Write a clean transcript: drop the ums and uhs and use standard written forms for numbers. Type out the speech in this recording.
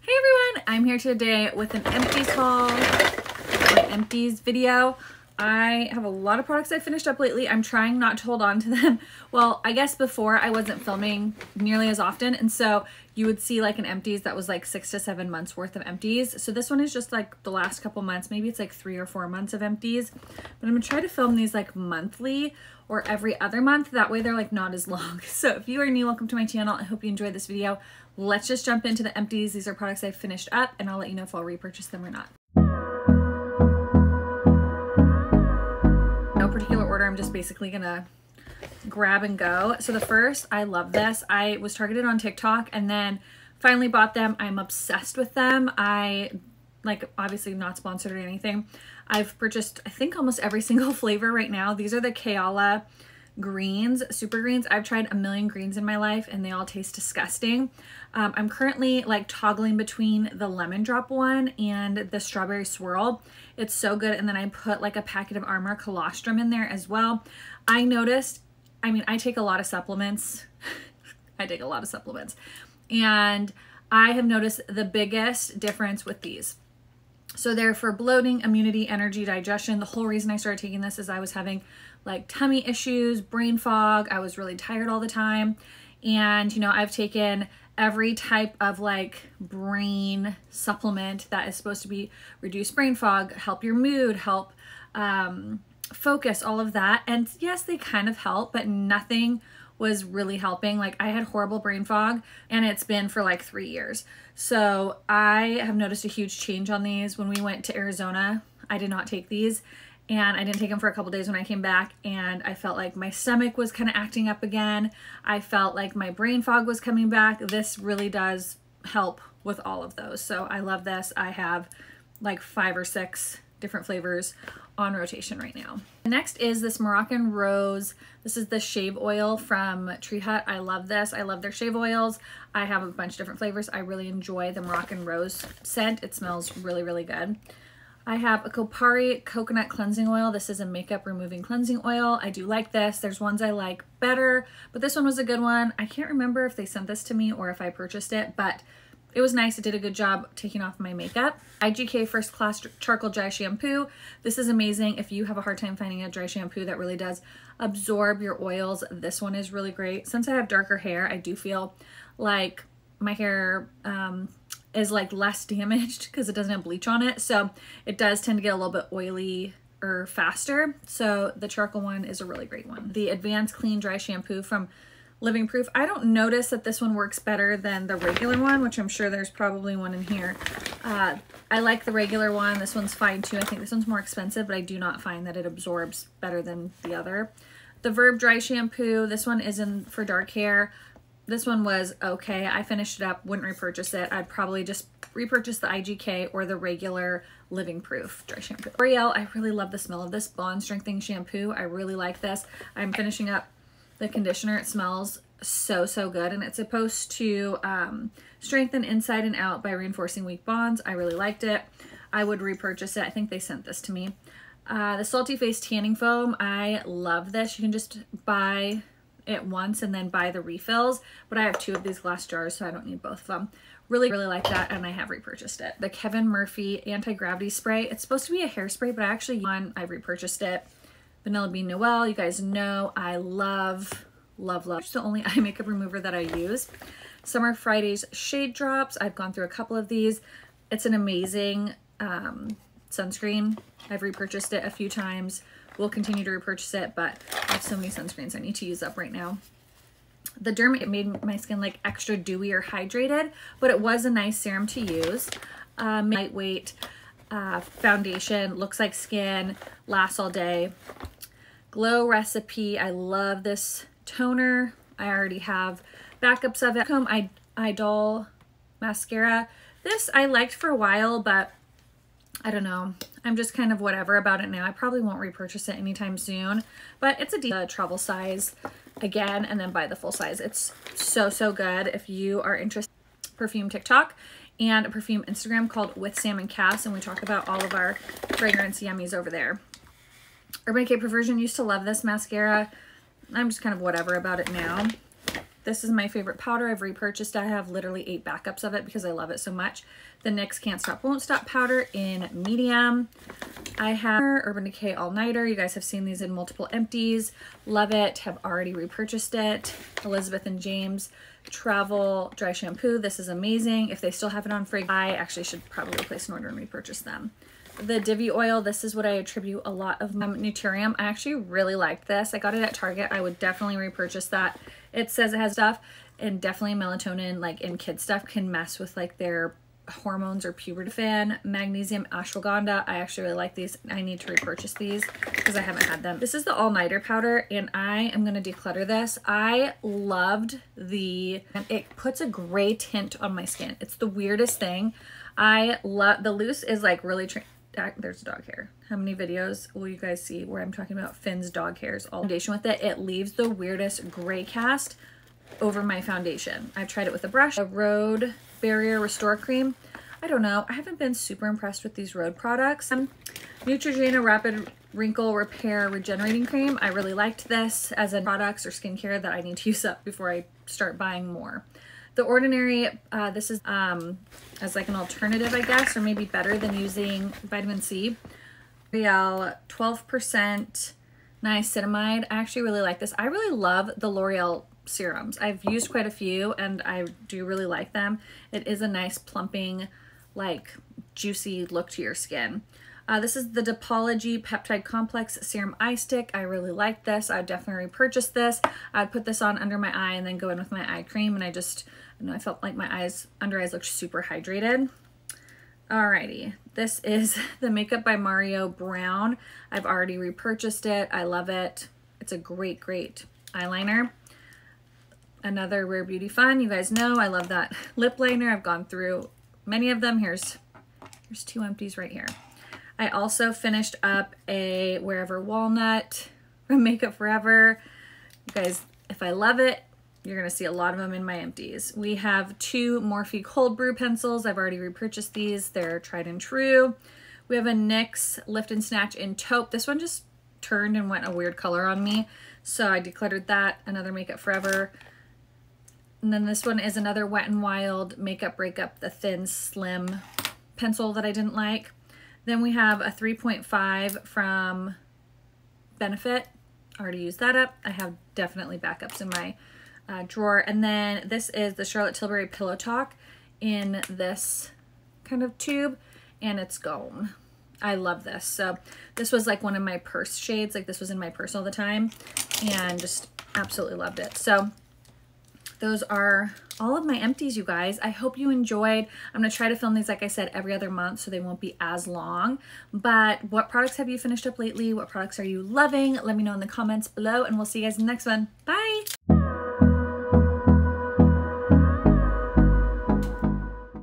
Hey everyone, I'm here today with an empties haul, or an empties video. I have a lot of products I finished up lately. I'm trying not to hold on to them. Well, I guess before I wasn't filming nearly as often, and so you would see like an empties that was like 6 to 7 months worth of empties. So this one is just like the last couple months, maybe it's like 3 or 4 months of empties. But I'm gonna try to film these like monthly or every other month. That way they're like not as long. So if you are new, welcome to my channel. I hope you enjoyed this video. Let's just jump into the empties. These are products I've finished up and I'll let you know if I'll repurchase them or not. No particular order, I'm just basically gonna grab and go. So the first, I love this. I was targeted on TikTok and then finally bought them. I'm obsessed with them. Obviously not sponsored or anything. I've purchased, I think, almost every single flavor right now. These are the Keala greens, super greens. I've tried a million greens in my life and they all taste disgusting. I'm currently like toggling between the lemon drop one and the strawberry swirl. It's so good. And then I put like a packet of Armour colostrum in there as well. I noticed, I take a lot of supplements. I take a lot of supplements. And I have noticed the biggest difference with these. So they're for bloating, immunity, energy, digestion. The whole reason I started taking this is I was having like tummy issues, brain fog. I was really tired all the time. And, you know, I've taken every type of like brain supplement that is supposed to be reduce brain fog, help your mood, help focus, all of that. And yes, they kind of help, but nothing was really helping. Like I had horrible brain fog and it's been for like 3 years. So I have noticed a huge change on these. When we went to Arizona, I did not take these and I didn't take them for a couple days when I came back, and I felt like my stomach was kind of acting up again. I felt like my brain fog was coming back. This really does help with all of those. So I love this. I have like 5 or 6 different flavors on rotation right now. Next is this Moroccan Rose. This is the shave oil from Tree Hut. I love this. I love their shave oils. I have a bunch of different flavors. I really enjoy the Moroccan Rose scent. It smells really, really good. I have a Kopari coconut cleansing oil. This is a makeup removing cleansing oil. I do like this. There's ones I like better, but this one was a good one. I can't remember if they sent this to me or if I purchased it, but it was nice. It did a good job taking off my makeup. IGK First Class Charcoal Dry Shampoo. This is amazing if you have a hard time finding a dry shampoo that really does absorb your oils. This one is really great. Since I have darker hair, I do feel like my hair is like less damaged because it doesn't have bleach on it. So it does tend to get a little bit oily or faster. So the charcoal one is a really great one. The Advanced Clean Dry Shampoo from Living Proof. I don't notice that this one works better than the regular one, which I'm sure there's probably one in here. I like the regular one. This one's fine too. I think this one's more expensive, but I do not find that it absorbs better than the other. The Verb Dry Shampoo. This one is for dark hair. This one was okay. I finished it up, wouldn't repurchase it. I'd probably just repurchase the IGK or the regular Living Proof dry shampoo. L'Oreal, I really love the smell of this bond strengthening shampoo. I really like this. I'm finishing up the conditioner. It smells so, so good, and it's supposed to strengthen inside and out by reinforcing weak bonds. I really liked it. I would repurchase it. I think they sent this to me. The Salty Face Tanning Foam. I love this. You can just buy it once and then buy the refills, but I have 2 of these glass jars, so I don't need both of them. Really, really like that, and I have repurchased it. The Kevin Murphy Anti-Gravity Spray. It's supposed to be a hairspray, but I've repurchased it. Vanilla Bean Noel, you guys know I love, love, love. It's the only eye makeup remover that I use. Summer Fridays Shade Drops. I've gone through a couple of these. It's an amazing sunscreen. I've repurchased it a few times. We'll continue to repurchase it, but I have so many sunscreens I need to use up right now. The Derm, it made my skin like extra dewy or hydrated, but it was a nice serum to use. Lightweight foundation, looks like skin, lasts all day. Glow Recipe, I love this toner. I already have backups of it. Idol mascara. This I liked for a while, but I don't know. I'm just kind of whatever about it now. I probably won't repurchase it anytime soon, but it's a travel size again, and then buy the full size. It's so, so good. If you are interested, perfume TikTok and a perfume Instagram called With Sam and Cass, and we talk about all of our fragrance yummies over there. Urban Decay Perversion, used to love this mascara. I'm just kind of whatever about it now. This is my favorite powder. I've repurchased it. I have literally 8 backups of it because I love it so much. The NYX Can't Stop Won't Stop powder in medium. I have Urban Decay All Nighter. You guys have seen these in multiple empties. Love it. Have already repurchased it. Elizabeth and James Travel Dry Shampoo. This is amazing. If they still have it on Frag, I actually should probably place an order and repurchase them. The Divi Oil, this is what I attribute a lot of Naturium. I actually really liked this. I got it at Target. I would definitely repurchase that. It says it has stuff, and definitely melatonin, like in kid stuff, can mess with like their hormones or puberty. Fan, Magnesium Ashwagandha. I actually really like these. I need to repurchase these because I haven't had them. This is the All Nighter powder, and I am going to declutter this. I loved it puts a gray tint on my skin. It's the weirdest thing. I love, the loose is like really, there's dog hair. How many videos will you guys see where I'm talking about Finn's dog hairs? All foundation with it. It leaves the weirdest gray cast over my foundation. I've tried it with a brush. A Rhode Barrier Restore Cream. I don't know. I haven't been super impressed with these Rhode products. Neutrogena Rapid Wrinkle Repair Regenerating Cream. I really liked this as a products or skincare that I need to use up before I start buying more. The Ordinary, this is as like an alternative, I guess, or maybe better than using vitamin C. L'Oreal 12% niacinamide. I actually really like this. I really love the L'Oreal serums. I've used quite a few and I do really like them. It is a nice plumping, like juicy look to your skin. This is the Depology Peptide Complex Serum Eye Stick. I really like this. I would definitely repurchase this. I'd put this on under my eye and then go in with my eye cream, and I felt like my under eyes looked super hydrated. Alrighty, this is the Makeup by Mario Brown. I've already repurchased it. I love it. It's a great, great eyeliner. Another Rare Beauty Fun. You guys know I love that lip liner. I've gone through many of them. Here's 2 empties right here. I also finished up a Wherever Walnut from Makeup Forever. You guys, if I love it, you're going to see a lot of them in my empties. We have 2 Morphe Cold Brew pencils. I've already repurchased these. They're tried and true. We have a NYX Lift and Snatch in Taupe. This one just turned and went a weird color on me, so I decluttered that. Another Makeup Forever. And then this one is another Wet n Wild Makeup Breakup, the thin, slim pencil that I didn't like. Then we have a 3.5 from Benefit. Already used that up. I have definitely backups in my drawer. And then this is the Charlotte Tilbury Pillow Talk in this kind of tube, and it's gone. I love this. So this was like one of my purse shades. Like this was in my purse all the time, and just absolutely loved it. So those are all of my empties, you guys. I hope you enjoyed. I'm going to try to film these, like I said, every other month so they won't be as long. But what products have you finished up lately? What products are you loving? Let me know in the comments below, and we'll see you guys in the next one. Bye!